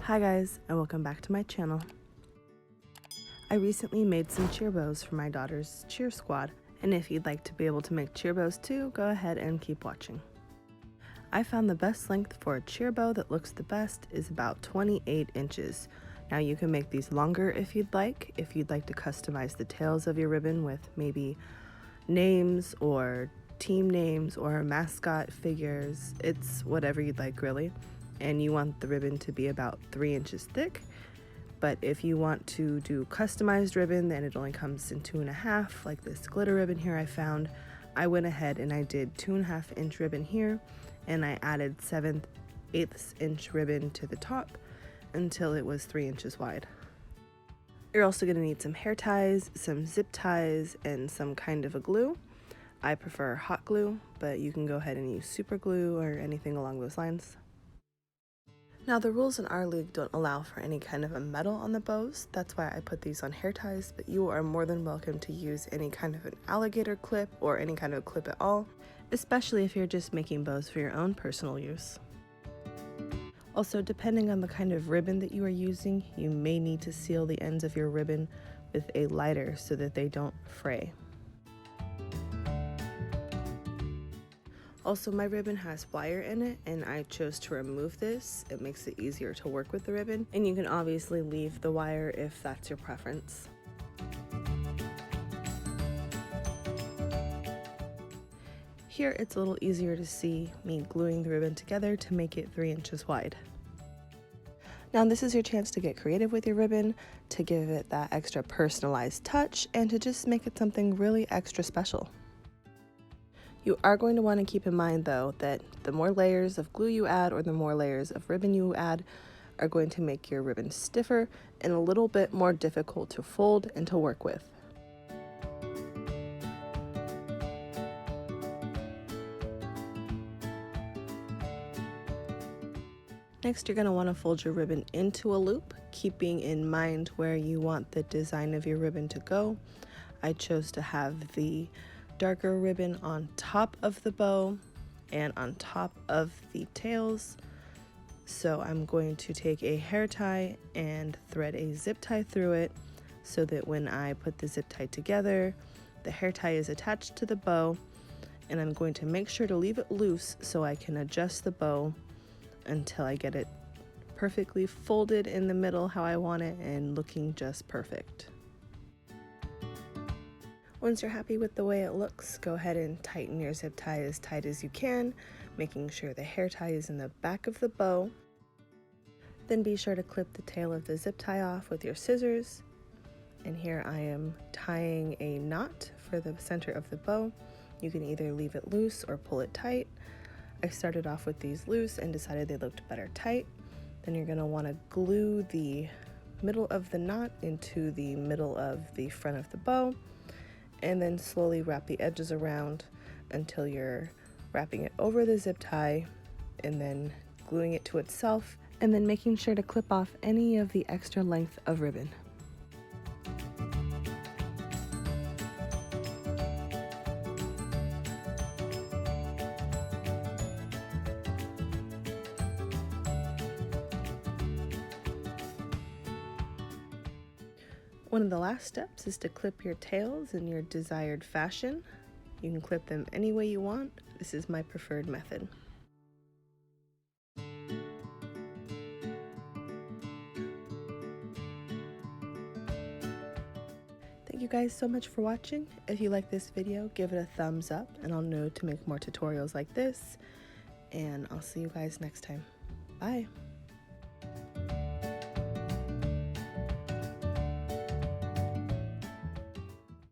Hi guys, and welcome back to my channel. I recently made some cheer bows for my daughter's cheer squad, and if you'd like to be able to make cheer bows too, go ahead and keep watching. I found the best length for a cheer bow that looks the best is about 28 inches. Now you can make these longer if you'd like to customize the tails of your ribbon with maybe names or team names or mascot figures. It's whatever you'd like really. And you want the ribbon to be about 3 inches thick. But if you want to do customized ribbon, then it only comes in 2.5, like this glitter ribbon here I found. I went ahead and I did 2.5 inch ribbon here, and I added 7/8 inch ribbon to the top until it was 3 inches wide. You're also going to need some hair ties, some zip ties, and some kind of a glue. I prefer hot glue, but you can go ahead and use super glue or anything along those lines. Now the rules in our league don't allow for any kind of a metal on the bows. That's why I put these on hair ties, but you are more than welcome to use any kind of an alligator clip or any kind of clip at all, especially if you're just making bows for your own personal use. Also, depending on the kind of ribbon that you are using, you may need to seal the ends of your ribbon with a lighter so that they don't fray. Also, my ribbon has wire in it, and I chose to remove this. It makes it easier to work with the ribbon, and you can obviously leave the wire if that's your preference. Here it's a little easier to see me gluing the ribbon together to make it 3 inches wide. Now this is your chance to get creative with your ribbon, to give it that extra personalized touch, and to just make it something really extra special. You are going to want to keep in mind though that the more layers of glue you add or the more layers of ribbon you add are going to make your ribbon stiffer and a little bit more difficult to fold and to work with. Next, you're going to want to fold your ribbon into a loop, keeping in mind where you want the design of your ribbon to go. I chose to have the darker ribbon on top of the bow and on top of the tails. So I'm going to take a hair tie and thread a zip tie through it so that when I put the zip tie together, the hair tie is attached to the bow, and I'm going to make sure to leave it loose so I can adjust the bow until I get it perfectly folded in the middle how I want it and looking just perfect. Once you're happy with the way it looks, go ahead and tighten your zip tie as tight as you can, making sure the hair tie is in the back of the bow. Then be sure to clip the tail of the zip tie off with your scissors. And here I am tying a knot for the center of the bow. You can either leave it loose or pull it tight. I started off with these loose and decided they looked better tight. Then you're going to want to glue the middle of the knot into the middle of the front of the bow, and then slowly wrap the edges around until you're wrapping it over the zip tie and then gluing it to itself, and then making sure to clip off any of the extra length of ribbon. One of the last steps is to clip your tails in your desired fashion. You can clip them any way you want. This is my preferred method. Thank you guys so much for watching. If you like this video, give it a thumbs up and I'll know to make more tutorials like this. And I'll see you guys next time. Bye.